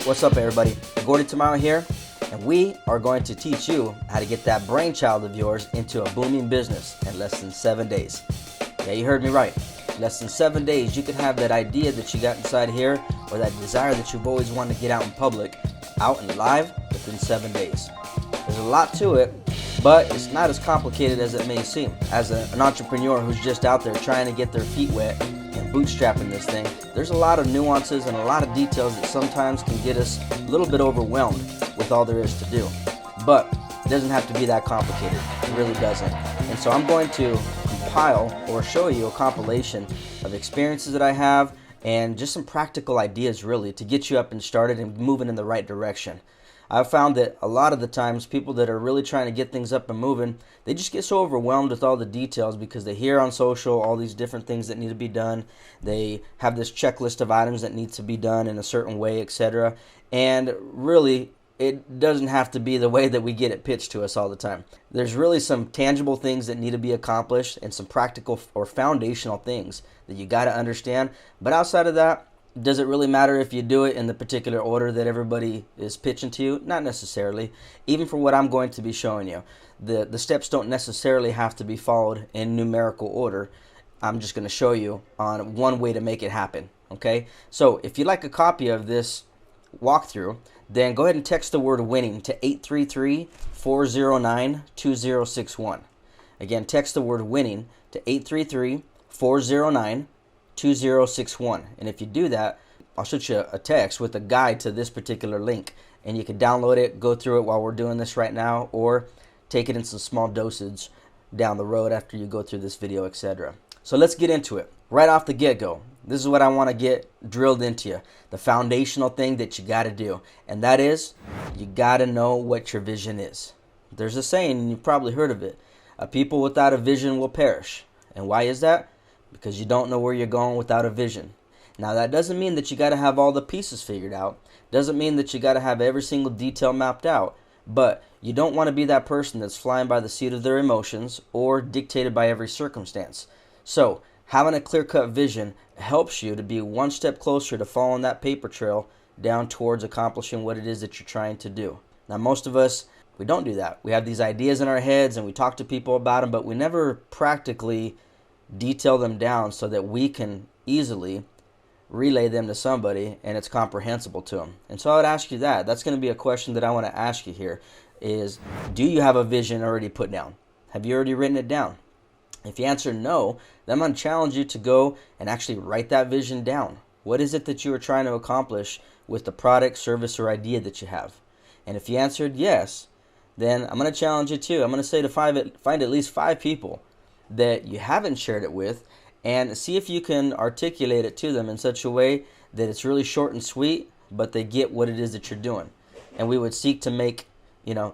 What's up, everybody? Gordy Tamaro here, and we are going to teach you how to get that brainchild of yours into a booming business in less than 7 days. Yeah, you heard me right. Less than 7 days, you could have that idea that you got inside here, or that desire that you've always wanted to get out in public, out and live within 7 days. There's a lot to it, but it's not as complicated as it may seem. As an entrepreneur who's just out there trying to get their feet wet and bootstrapping this thing, there's a lot of nuances and a lot of details that sometimes can get us a little bit overwhelmed with all there is to do. But it doesn't have to be that complicated. It really doesn't. And so I'm going to compile or show you a compilation of experiences that I have and just some practical ideas really to get you up and started and moving in the right direction. I've found that a lot of the times people that are really trying to get things up and moving, they just get so overwhelmed with all the details because they hear on social all these different things that need to be done. They have this checklist of items that need to be done in a certain way, etc. And really, it doesn't have to be the way that we get it pitched to us all the time. There's really some tangible things that need to be accomplished and some practical or foundational things that you got to understand. But outside of that, does it really matter if you do it in the particular order that everybody is pitching to you? Not necessarily. Even for what I'm going to be showing you, the steps don't necessarily have to be followed in numerical order. I'm just going to show you on one way to make it happen. Okay? So if you'd like a copy of this walkthrough, then go ahead and text the word winning to 833-409-2061. Again, text the word winning to 833-409-2061. And if you do that, I'll shoot you a text with a guide to this particular link, and you can download it, go through it while we're doing this right now, or take it in some small dosage down the road after you go through this video, etc. So let's get into it. Right off the get-go, this is what I want to get drilled into you, the foundational thing that you got to do, and that is you got to know what your vision is. There's a saying, and you've probably heard of it, a people without a vision will perish. And why is that? Because you don't know where you're going without a vision. Now, that doesn't mean that you got to have all the pieces figured out. Doesn't mean that you got to have every single detail mapped out. But you don't want to be that person that's flying by the seat of their emotions or dictated by every circumstance. So, having a clear-cut vision helps you to be one step closer to following that paper trail down towards accomplishing what it is that you're trying to do. Now, most of us, we don't do that. We have these ideas in our heads and we talk to people about them, but we never practically detail them down so that we can easily relay them to somebody and it's comprehensible to them. And so I would ask you that. That's going to be a question that I want to ask you here is, do you have a vision already put down? Have you already written it down? If you answer no, then I'm going to challenge you to go and actually write that vision down. What is it that you are trying to accomplish with the product, service, or idea that you have? And if you answered yes, then I'm going to challenge you too. I'm going to say to find at least 5 people that you haven't shared it with and see if you can articulate it to them in such a way that it's really short and sweet, but they get what it is that you're doing. And we would seek to make,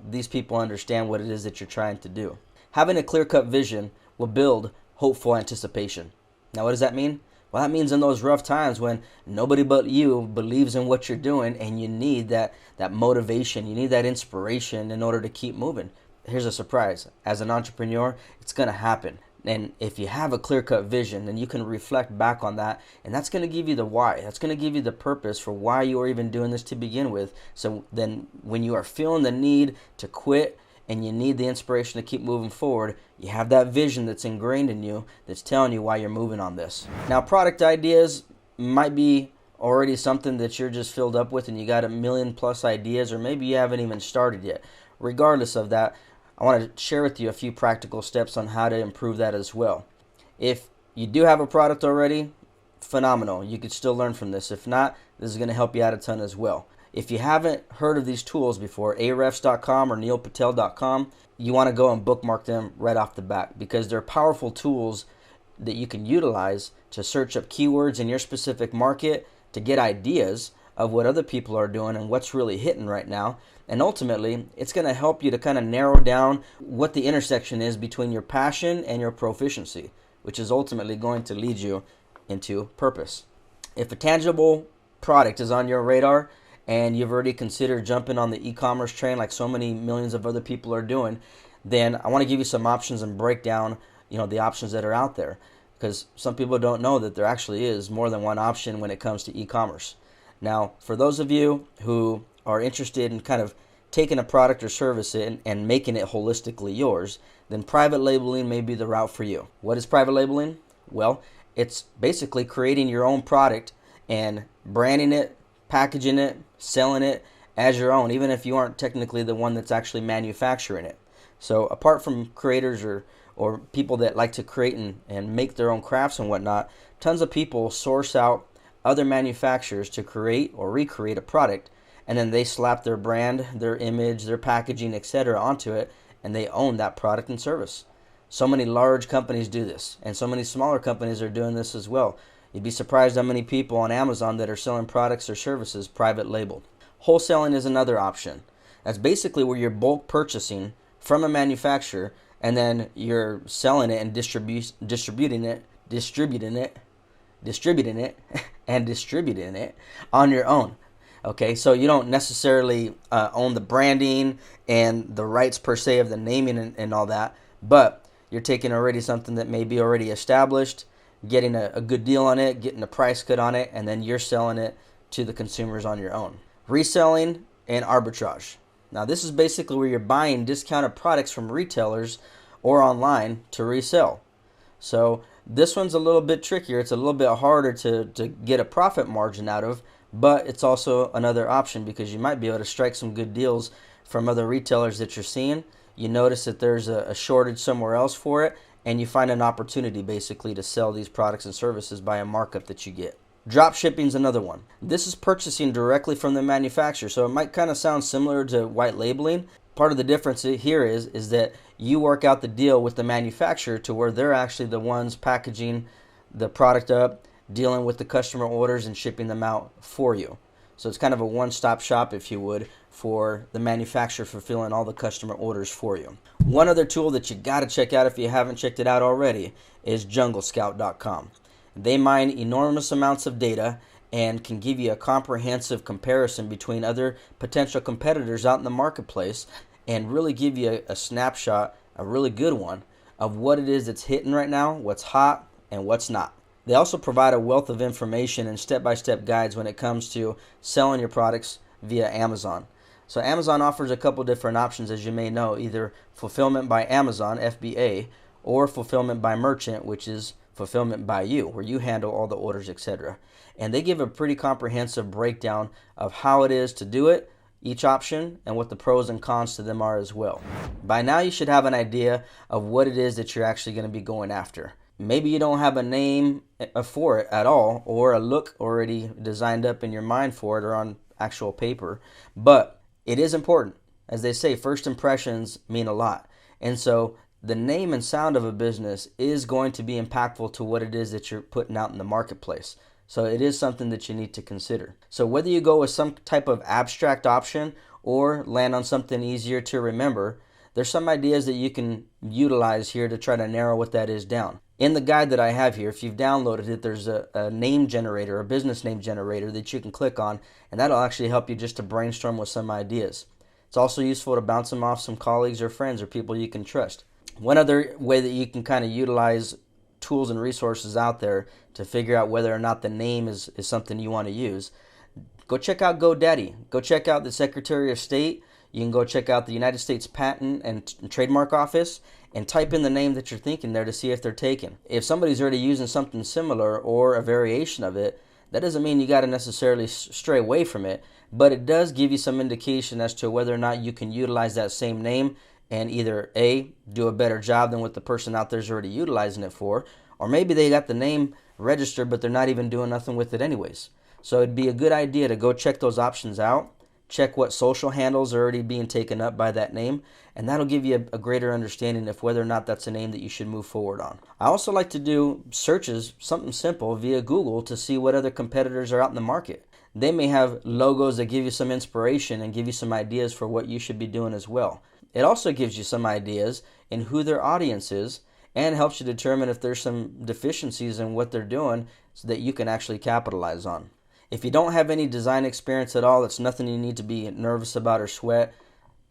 these people understand what it is that you're trying to do. Having a clear-cut vision will build hopeful anticipation. Now, what does that mean? Well, that means in those rough times when nobody but you believes in what you're doing and you need that motivation, you need that inspiration in order to keep moving. Here's a surprise. As an entrepreneur, it's going to happen. And if you have a clear-cut vision, then you can reflect back on that, and that's going to give you the why. That's going to give you the purpose for why you are even doing this to begin with. So then when you are feeling the need to quit and you need the inspiration to keep moving forward, you have that vision that's ingrained in you that's telling you why you're moving on this. Now, product ideas might be already something that you're just filled up with and you got a million plus ideas, or maybe you haven't even started yet. Regardless of that, I want to share with you a few practical steps on how to improve that as well. If you do have a product already, phenomenal. You could still learn from this. If not, this is going to help you out a ton as well. If you haven't heard of these tools before, arefs.com or neilpatel.com, you want to go and bookmark them right off the bat because they're powerful tools that you can utilize to search up keywords in your specific market, to get ideas of what other people are doing and what's really hitting right now. And ultimately, it's going to help you to kind of narrow down what the intersection is between your passion and your proficiency, which is ultimately going to lead you into purpose. If a tangible product is on your radar and you've already considered jumping on the e-commerce train like so many millions of other people are doing, then I want to give you some options and break down, the options that are out there. because some people don't know that there actually is more than one option when it comes to e-commerce. Now, for those of you who are interested in kind of taking a product or service and making it holistically yours, then private labeling may be the route for you. What is private labeling? Well, it's basically creating your own product and branding it, packaging it, selling it as your own, even if you aren't technically the one that's actually manufacturing it. So apart from creators or people that like to create and make their own crafts and whatnot, tons of people source out other manufacturers to create or recreate a product, and then they slap their brand, their image, their packaging, etc. onto it, and they own that product and service. So many large companies do this, and so many smaller companies are doing this as well. You'd be surprised how many people on Amazon that are selling products or services private labeled. Wholesaling is another option. That's basically where you're bulk purchasing from a manufacturer, and then you're selling it and distributing it and distributing it on your own. Okay, so you don't necessarily own the branding and the rights per se of the naming and all that, but you're taking already something that may be already established, getting a good deal on it, getting a price cut on it, and then you're selling it to the consumers on your own. Reselling and arbitrage. Now, this is basically where you're buying discounted products from retailers or online to resell. So this one's a little bit trickier. It's a little bit harder to get a profit margin out of, but it's also another option because you might be able to strike some good deals from other retailers that you're seeing. You notice that there's a shortage somewhere else for it, and you find an opportunity basically to sell these products and services by a markup that you get. Drop shipping is another one. This is purchasing directly from the manufacturer, so it might kind of sound similar to white labeling. Part of the difference here is that you work out the deal with the manufacturer to where they're actually the ones packaging the product up, dealing with the customer orders, and shipping them out for you. So it's kind of a one-stop shop, if you would, for the manufacturer fulfilling all the customer orders for you. One other tool that you got to check out if you haven't checked it out already is junglescout.com. They mine enormous amounts of data and can give you a comprehensive comparison between other potential competitors out in the marketplace and really give you a snapshot, a really good one, of what it is that's hitting right now, what's hot, and what's not. They also provide a wealth of information and step-by-step guides when it comes to selling your products via Amazon. So Amazon offers a couple different options, as you may know, either fulfillment by Amazon, FBA, or fulfillment by merchant, which is fulfillment by you, where you handle all the orders, etc. And they give a pretty comprehensive breakdown of how it is to do it, each option, and what the pros and cons to them are as well. By now you should have an idea of what it is that you're actually going to be going after. Maybe you don't have a name for it at all, or a look already designed up in your mind for it or on actual paper, but it is important. As they say, first impressions mean a lot. And so the name and sound of a business is going to be impactful to what it is that you're putting out in the marketplace. So it is something that you need to consider. So whether you go with some type of abstract option or land on something easier to remember, there's some ideas that you can utilize here to try to narrow what that is down. In the guide that I have here, if you've downloaded it, there's a name generator, a business name generator that you can click on, and that'll actually help you just to brainstorm with some ideas. It's also useful to bounce them off some colleagues or friends or people you can trust. One other way that you can kind of utilize tools and resources out there to figure out whether or not the name is something you want to use, go check out GoDaddy. Go check out the Secretary of State. You can go check out the United States Patent and Trademark Office and type in the name that you're thinking there to see if they're taken. If somebody's already using something similar or a variation of it, that doesn't mean you got to necessarily stray away from it, but it does give you some indication as to whether or not you can utilize that same name and either A, do a better job than what the person out there is already utilizing it for, or maybe they got the name registered but they're not even doing nothing with it anyways. So it'd be a good idea to go check those options out, check what social handles are already being taken up by that name, and that'll give you a greater understanding of whether or not that's a name that you should move forward on. I also like to do searches, something simple, via Google to see what other competitors are out in the market. They may have logos that give you some inspiration and give you some ideas for what you should be doing as well. It also gives you some ideas in who their audience is and helps you determine if there's some deficiencies in what they're doing so that you can actually capitalize on. If you don't have any design experience at all, it's nothing you need to be nervous about or sweat.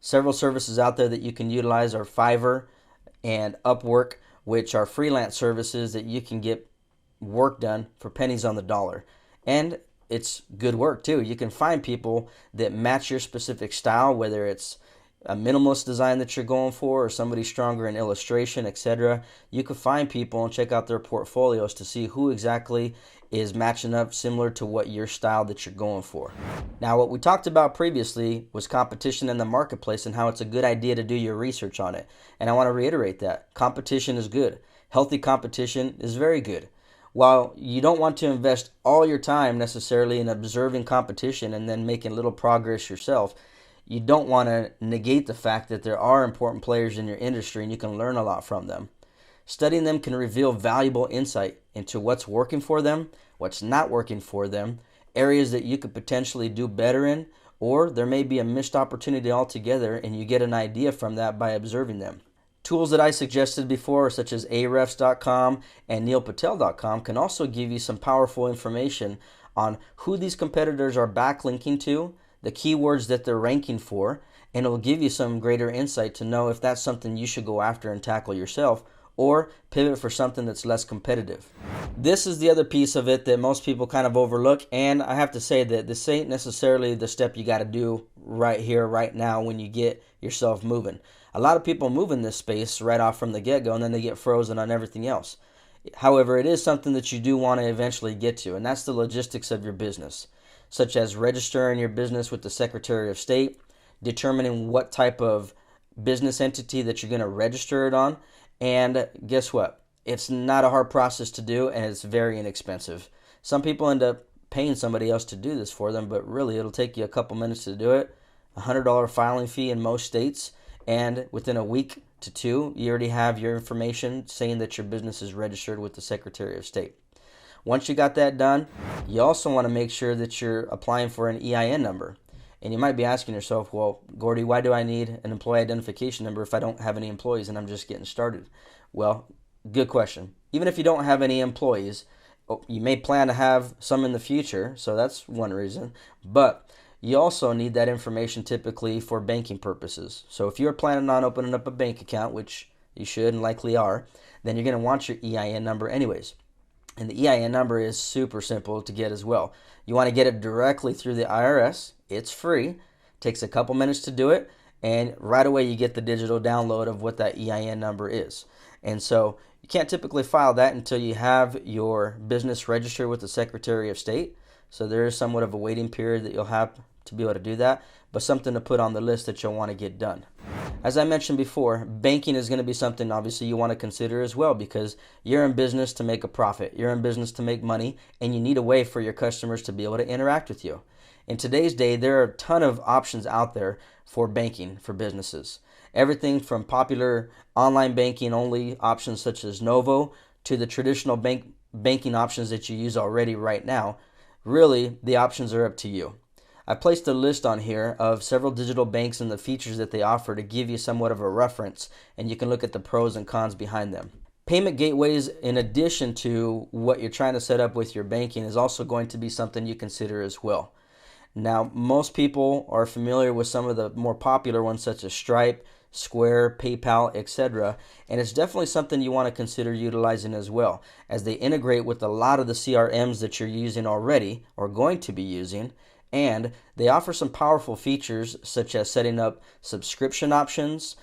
Several services out there that you can utilize are Fiverr and Upwork, which are freelance services that you can get work done for pennies on the dollar. And it's good work too. You can find people that match your specific style, whether it's a minimalist design that you're going for or somebody stronger in illustration, etc. You can find people and check out their portfolios to see who exactly is matching up similar to what your style that you're going for. Now, what we talked about previously was competition in the marketplace and how it's a good idea to do your research on it. And I want to reiterate that. Competition is good. Healthy competition is very good. While you don't want to invest all your time necessarily in observing competition and then making little progress yourself, you don't want to negate the fact that there are important players in your industry and you can learn a lot from them. Studying them can reveal valuable insight into what's working for them, what's not working for them, areas that you could potentially do better in, or there may be a missed opportunity altogether and you get an idea from that by observing them. Tools that I suggested before, such as ahrefs.com and neilpatel.com, can also give you some powerful information on who these competitors are backlinking to, the keywords that they're ranking for, and it will give you some greater insight to know if that's something you should go after and tackle yourself, or pivot for something that's less competitive. This is the other piece of it that most people kind of overlook, and I have to say that this ain't necessarily the step you got to do right here, right now when you get yourself moving. A lot of people move in this space right off from the get-go, and then they get frozen on everything else. However, it is something that you do want to eventually get to, and that's the logistics of your business, such as registering your business with the Secretary of State, determining what type of business entity that you're going to register it on, and guess what? It's not a hard process to do, and it's very inexpensive. Some people end up paying somebody else to do this for them, but really it'll take you a couple minutes to do it, $100 filing fee in most states, and within a week to two, you already have your information saying that your business is registered with the Secretary of State. Once you got that done, you also want to make sure that you're applying for an EIN number. And you might be asking yourself, well, Gordy, why do I need an employee identification number if I don't have any employees and I'm just getting started? Well, good question. Even if you don't have any employees, you may plan to have some in the future, so that's one reason. But you also need that information typically for banking purposes. So if you're planning on opening up a bank account, which you should and likely are, then you're going to want your EIN number anyways. And the EIN number is super simple to get as well. You want to get it directly through the IRS. It's free. Takes a couple minutes to do it. And right away you get the digital download of what that EIN number is. And so you can't typically file that until you have your business registered with the Secretary of State. So there is somewhat of a waiting period that you'll have to be able to do that, but something to put on the list that you'll want to get done. As I mentioned before, banking is going to be something obviously you want to consider as well, because you're in business to make a profit, you're in business to make money, and you need a way for your customers to be able to interact with you. In today's day, there are a ton of options out there for banking for businesses. Everything from popular online banking only options such as Novo to the traditional banking options that you use already right now. Really, the options are up to you. I placed a list on here of several digital banks and the features that they offer to give you somewhat of a reference, and you can look at the pros and cons behind them. Payment gateways, in addition to what you're trying to set up with your banking, is also going to be something you consider as well. Now, most people are familiar with some of the more popular ones such as Stripe, Square, PayPal, etc. And it's definitely something you want to consider utilizing as well, as they integrate with a lot of the CRMs that you're using already or going to be using. And they offer some powerful features such as setting up subscription options,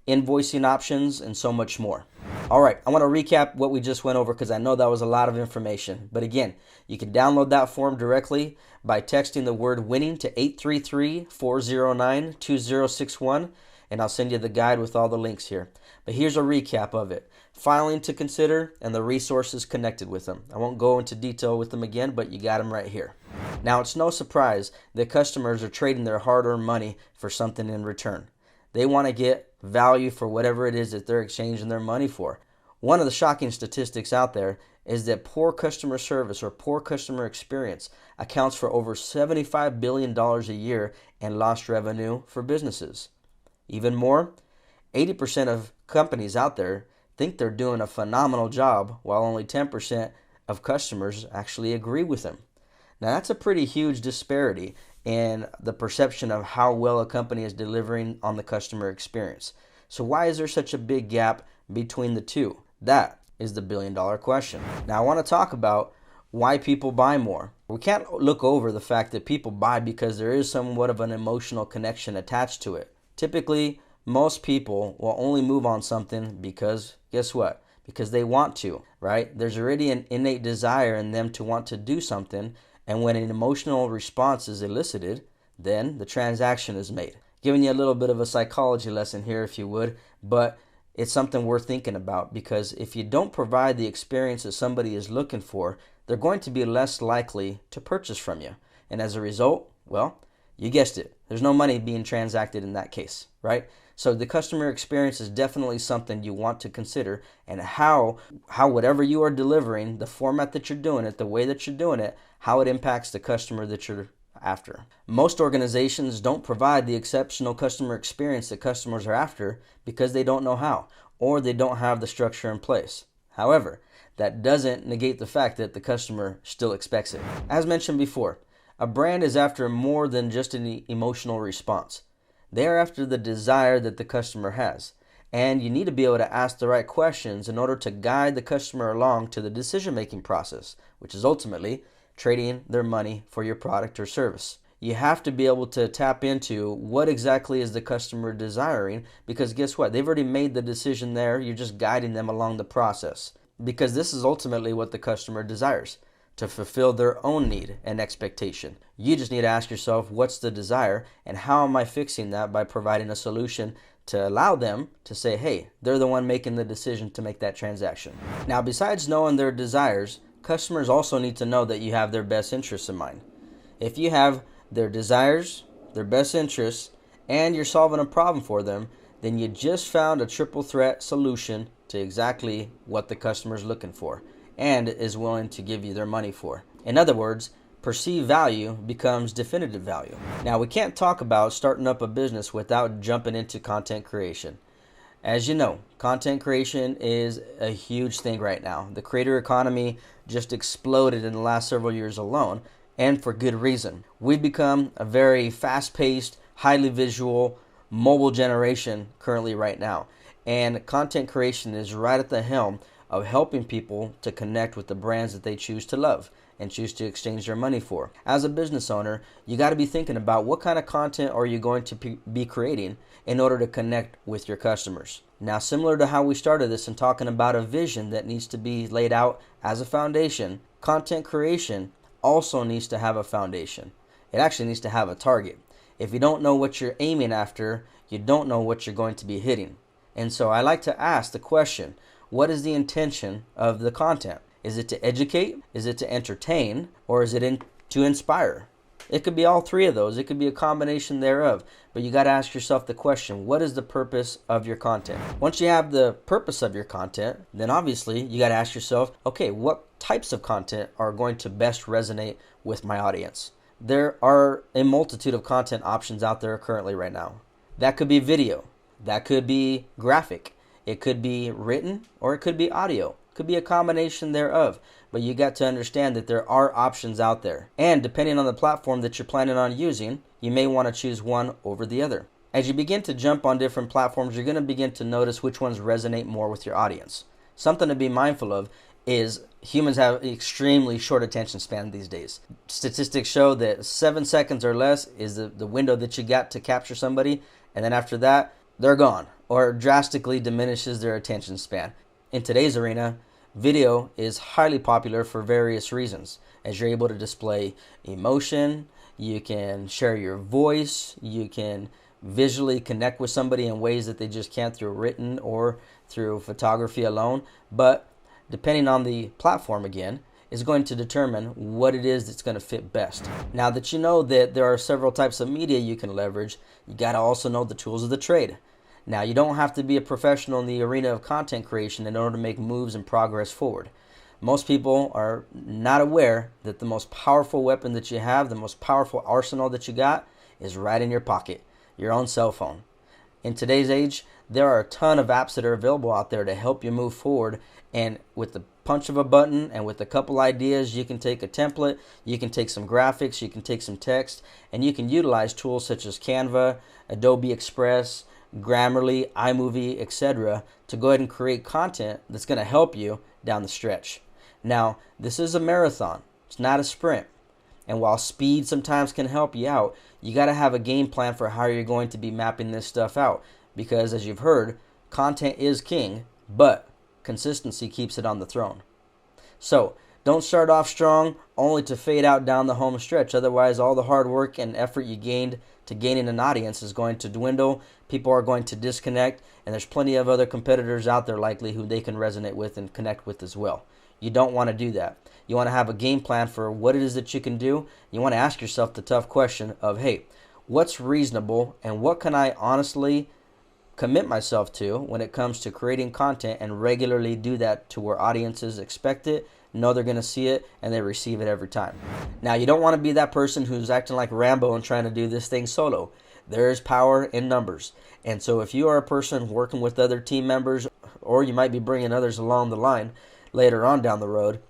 invoicing options, and so much more. All right, I want to recap what we just went over because I know that was a lot of information. But again, you can download that form directly by texting the word winning to 833-409-2061, and I'll send you the guide with all the links here. But here's a recap of it. Filing to consider and the resources connected with them. I won't go into detail with them again, but you got them right here. Now, it's no surprise that customers are trading their hard-earned money for something in return. They want to get value for whatever it is that they're exchanging their money for. One of the shocking statistics out there is that poor customer service or poor customer experience accounts for over $75 billion a year in lost revenue for businesses. Even more, 80% of companies out there think they're doing a phenomenal job, while only 10% of customers actually agree with them. Now, that's a pretty huge disparity in the perception of how well a company is delivering on the customer experience. So why is there such a big gap between the two? That is the billion-dollar question. Now I want to talk about why people buy more. We can't look over the fact that people buy because there is somewhat of an emotional connection attached to it. Typically, most people will only move on something because, guess what? Because they want to, right? There's already an innate desire in them to want to do something, and when an emotional response is elicited, then the transaction is made. Giving you a little bit of a psychology lesson here, if you would, but it's something worth thinking about, because if you don't provide the experience that somebody is looking for, they're going to be less likely to purchase from you. And as a result, well, you guessed it, there's no money being transacted in that case, right? So the customer experience is definitely something you want to consider, and how whatever you are delivering, the format that you're doing it, the way that you're doing it, how it impacts the customer that you're after. Most organizations don't provide the exceptional customer experience that customers are after because they don't know how, or they don't have the structure in place. However, that doesn't negate the fact that the customer still expects it. As mentioned before, a brand is after more than just an emotional response. They are after the desire that the customer has. And you need to be able to ask the right questions in order to guide the customer along to the decision-making process, which is ultimately trading their money for your product or service. You have to be able to tap into what exactly is the customer desiring, because guess what? They've already made the decision there. You're just guiding them along the process, because this is ultimately what the customer desires, to fulfill their own need and expectation. You just need to ask yourself, what's the desire, and how am I fixing that by providing a solution to allow them to say, hey, they're the one making the decision to make that transaction. Now, besides knowing their desires, customers also need to know that you have their best interests in mind. If you have their desires, their best interests, and you're solving a problem for them, then you just found a triple threat solution to exactly what the customer is looking for and is willing to give you their money for. In other words, perceived value becomes definitive value. Now, we can't talk about starting up a business without jumping into content creation. As you know, content creation is a huge thing right now. The creator economy just exploded in the last several years alone, and for good reason. We've become a very fast-paced, highly visual, mobile generation currently right now. And content creation is right at the helm of helping people to connect with the brands that they choose to love and choose to exchange their money for. As a business owner, you got to be thinking about what kind of content are you going to be creating in order to connect with your customers. Now, similar to how we started this and talking about a vision that needs to be laid out as a foundation, content creation also needs to have a foundation. It actually needs to have a target. If you don't know what you're aiming after, you don't know what you're going to be hitting. And so I like to ask the question, what is the intention of the content? Is it to educate? Is it to entertain? Or is it to inspire? It could be all three of those. It could be a combination thereof. But you got to ask yourself the question, what is the purpose of your content? Once you have the purpose of your content, then obviously you got to ask yourself, okay, what types of content are going to best resonate with my audience? There are a multitude of content options out there currently right now. That could be video. That could be graphic. It could be written, or it could be audio. It could be a combination thereof. But you got to understand that there are options out there. And depending on the platform that you're planning on using, you may want to choose one over the other. As you begin to jump on different platforms, you're going to begin to notice which ones resonate more with your audience. Something to be mindful of is humans have extremely short attention span these days. Statistics show that 7 seconds or less is the window that you got to capture somebody, and then after that, they're gone, or drastically diminishes their attention span. In today's arena, video is highly popular for various reasons, as you're able to display emotion, you can share your voice, you can visually connect with somebody in ways that they just can't through written or through photography alone. But depending on the platform again, is going to determine what it is that's going to fit best. Now that you know that there are several types of media you can leverage, you got to also know the tools of the trade. Now, you don't have to be a professional in the arena of content creation in order to make moves and progress forward. Most people are not aware that the most powerful weapon that you have, the most powerful arsenal that you got, is right in your pocket, your own cell phone. In today's age, there are a ton of apps that are available out there to help you move forward, and with the punch of a button and with a couple ideas, you can take a template, you can take some graphics, you can take some text, and you can utilize tools such as Canva, Adobe Express, Grammarly, iMovie, etc., to go ahead and create content that's going to help you down the stretch. Now, this is a marathon. It's not a sprint. And while speed sometimes can help you out, you got to have a game plan for how you're going to be mapping this stuff out. Because as you've heard, content is king, but consistency keeps it on the throne. So, don't start off strong only to fade out down the home stretch. Otherwise, all the hard work and effort you gained to gaining an audience is going to dwindle. People are going to disconnect, and there's plenty of other competitors out there likely who they can resonate with and connect with as well. You don't want to do that. You want to have a game plan for what it is that you can do. You want to ask yourself the tough question of, hey, what's reasonable and what can I honestly commit myself to when it comes to creating content and regularly do that to where audiences expect it, know they're going to see it, and they receive it every time. Now, you don't want to be that person who's acting like Rambo and trying to do this thing solo. There is power in numbers. And so if you are a person working with other team members, or you might be bringing others along the line later on down the road,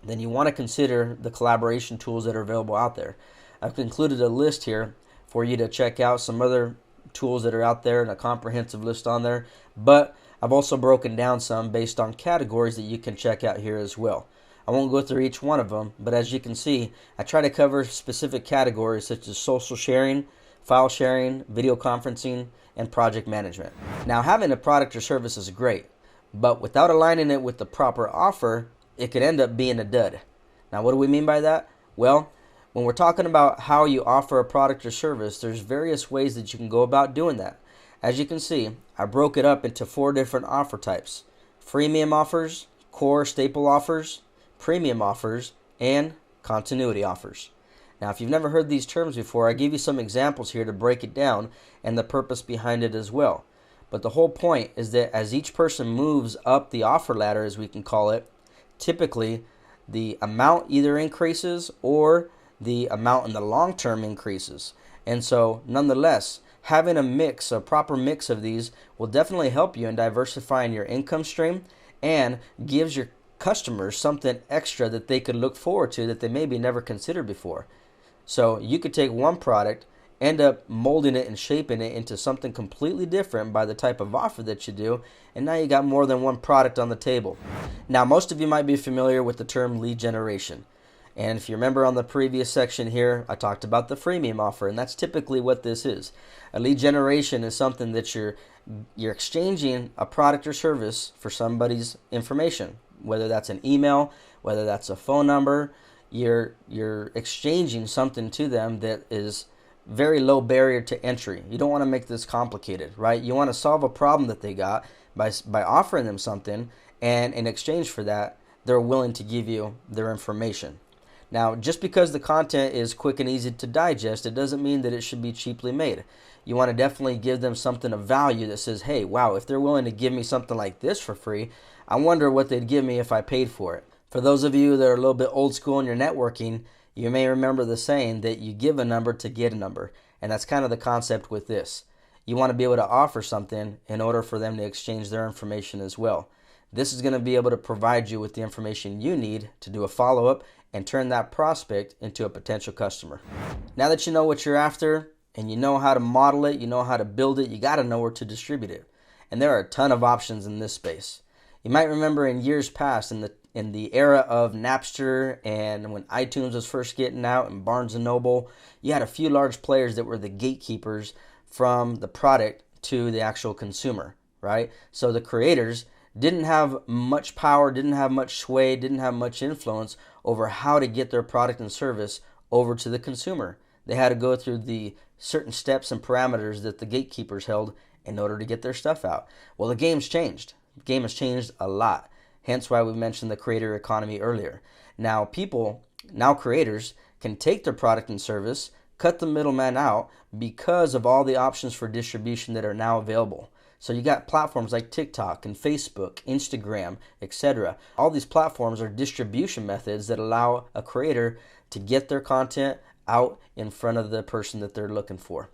then you want to consider the collaboration tools that are available out there. I've included a list here for you to check out some other tools that are out there and a comprehensive list on there, but I've also broken down some based on categories that you can check out here as well. I won't go through each one of them, but as you can see, I try to cover specific categories such as social sharing, file sharing, video conferencing, and project management. Now, having a product or service is great, but without aligning it with the proper offer, it could end up being a dud. Now, what do we mean by that? Well, when we're talking about how you offer a product or service, there's various ways that you can go about doing that. As you can see, I broke it up into 4 different offer types: freemium offers, core staple offers, premium offers, and continuity offers. Now, if you've never heard these terms before, I give you some examples here to break it down and the purpose behind it as well. But the whole point is that as each person moves up the offer ladder, as we can call it, typically the amount either increases or the amount in the long term increases. And so, nonetheless, having a proper mix of these will definitely help you in diversifying your income stream and gives your customers something extra that they could look forward to that they maybe never considered before. So you could take one product, end up molding it and shaping it into something completely different by the type of offer that you do, and now you got more than one product on the table. Now, most of you might be familiar with the term lead generation. And if you remember on the previous section here, I talked about the freemium offer, and that's typically what this is. A lead generation is something that you're exchanging a product or service for somebody's information, whether that's an email, whether that's a phone number. You're exchanging something to them that is very low barrier to entry. You don't want to make this complicated, right? You want to solve a problem that they got by offering them something, and in exchange for that, they're willing to give you their information. Now, just because the content is quick and easy to digest, it doesn't mean that it should be cheaply made. You want to definitely give them something of value that says, hey, wow, if they're willing to give me something like this for free, I wonder what they'd give me if I paid for it. For those of you that are a little bit old school in your networking, you may remember the saying that you give a number to get a number. And that's kind of the concept with this. You want to be able to offer something in order for them to exchange their information as well. This is going to be able to provide you with the information you need to do a follow-up and turn that prospect into a potential customer. Now that you know what you're after and you know how to model it, you know how to build it, you got to know where to distribute it. And there are a ton of options in this space. You might remember in years past, in the era of Napster and when iTunes was first getting out and Barnes & Noble, you had a few large players that were the gatekeepers from the product to the actual consumer, right? So the creators didn't have much power, didn't have much sway, didn't have much influence over how to get their product and service over to the consumer. They had to go through the certain steps and parameters that the gatekeepers held in order to get their stuff out. Well, the game's changed. The game has changed a lot. Hence why we mentioned the creator economy earlier. Now creators can take their product and service, cut the middleman out because of all the options for distribution that are now available. So you got platforms like TikTok and Facebook, Instagram, etc. All these platforms are distribution methods that allow a creator to get their content out in front of the person that they're looking for.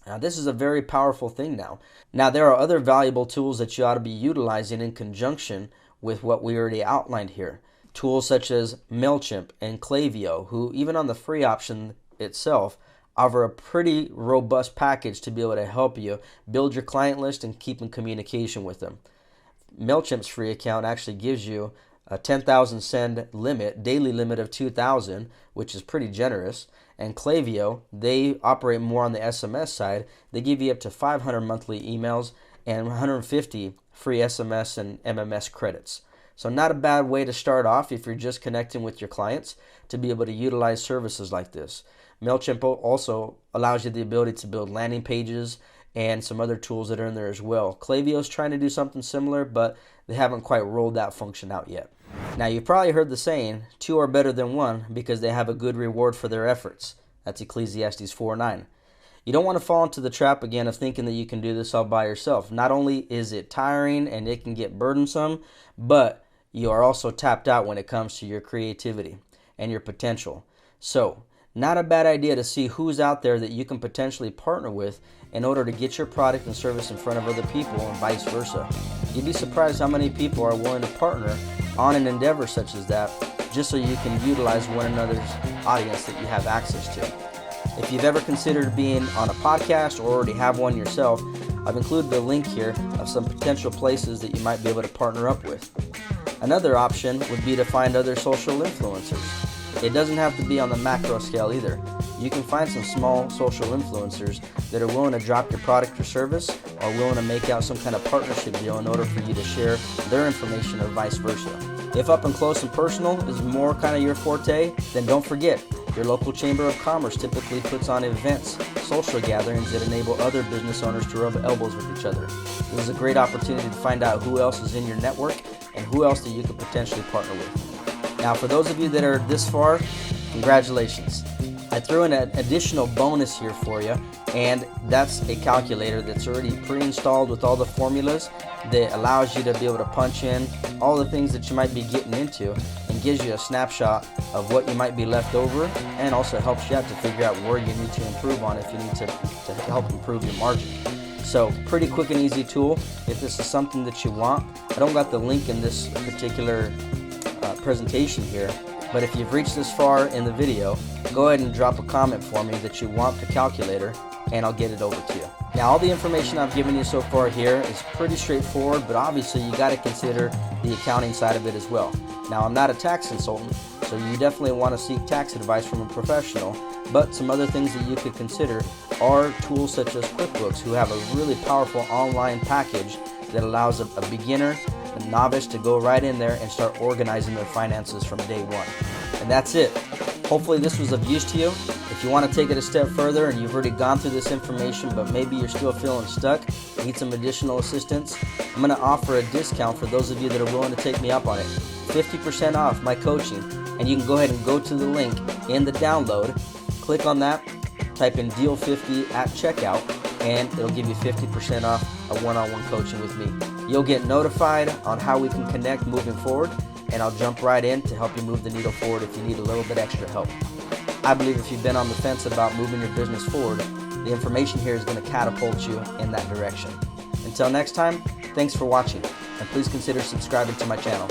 Now, this is a very powerful thing now. Now, there are other valuable tools that you ought to be utilizing in conjunction with what we already outlined here. Tools such as MailChimp and Klaviyo, who even on the free option itself offer a pretty robust package to be able to help you build your client list and keep in communication with them. MailChimp's free account actually gives you a 10,000 send limit, daily limit of 2,000, which is pretty generous. And Klaviyo, they operate more on the SMS side. They give you up to 500 monthly emails and 150 free SMS and MMS credits. So not a bad way to start off if you're just connecting with your clients to be able to utilize services like this. MailChimp also allows you the ability to build landing pages and some other tools that are in there as well. Klaviyo's trying to do something similar, but they haven't quite rolled that function out yet. Now, you've probably heard the saying, 2 are better than 1 because they have a good reward for their efforts. That's Ecclesiastes 4:9. You don't want to fall into the trap again of thinking that you can do this all by yourself. Not only is it tiring and it can get burdensome, but you are also tapped out when it comes to your creativity and your potential. So, not a bad idea to see who's out there that you can potentially partner with in order to get your product and service in front of other people and vice versa. You'd be surprised how many people are willing to partner on an endeavor such as that just so you can utilize one another's audience that you have access to. If you've ever considered being on a podcast or already have one yourself, I've included a link here of some potential places that you might be able to partner up with. Another option would be to find other social influencers. It doesn't have to be on the macro scale either. You can find some small social influencers that are willing to drop your product or service or willing to make out some kind of partnership deal in order for you to share their information or vice versa. If up and close and personal is more kind of your forte, then don't forget, your local Chamber of Commerce typically puts on events, social gatherings that enable other business owners to rub elbows with each other. This is a great opportunity to find out who else is in your network and who else that you could potentially partner with. Now, for those of you that are this far, congratulations. I threw in an additional bonus here for you, and that's a calculator that's already pre-installed with all the formulas that allows you to be able to punch in all the things that you might be getting into and gives you a snapshot of what you might be left over, and also helps you out to figure out where you need to improve on if you need to help improve your margin. So pretty quick and easy tool if this is something that you want. I don't got the link in this particular presentation here, but if you've reached this far in the video, go ahead and drop a comment for me that you want the calculator and I'll get it over to you. Now, all the information I've given you so far here is pretty straightforward, but obviously you got to consider the accounting side of it as well. Now, I'm not a tax consultant, so you definitely want to seek tax advice from a professional, but some other things that you could consider are tools such as QuickBooks, who have a really powerful online package that allows a beginner, a novice to go right in there and start organizing their finances from day one. And that's it. Hopefully this was of use to you. If you want to take it a step further and you've already gone through this information, but maybe you're still feeling stuck, need some additional assistance, I'm going to offer a discount for those of you that are willing to take me up on it. 50% off my coaching. And you can go ahead and go to the link in the download, click on that, type in deal 50 at checkout, and it'll give you 50% off a one-on-one coaching with me. You'll get notified on how we can connect moving forward, and I'll jump right in to help you move the needle forward if you need a little bit extra help. I believe if you've been on the fence about moving your business forward, the information here is going to catapult you in that direction. Until next time, thanks for watching, and please consider subscribing to my channel.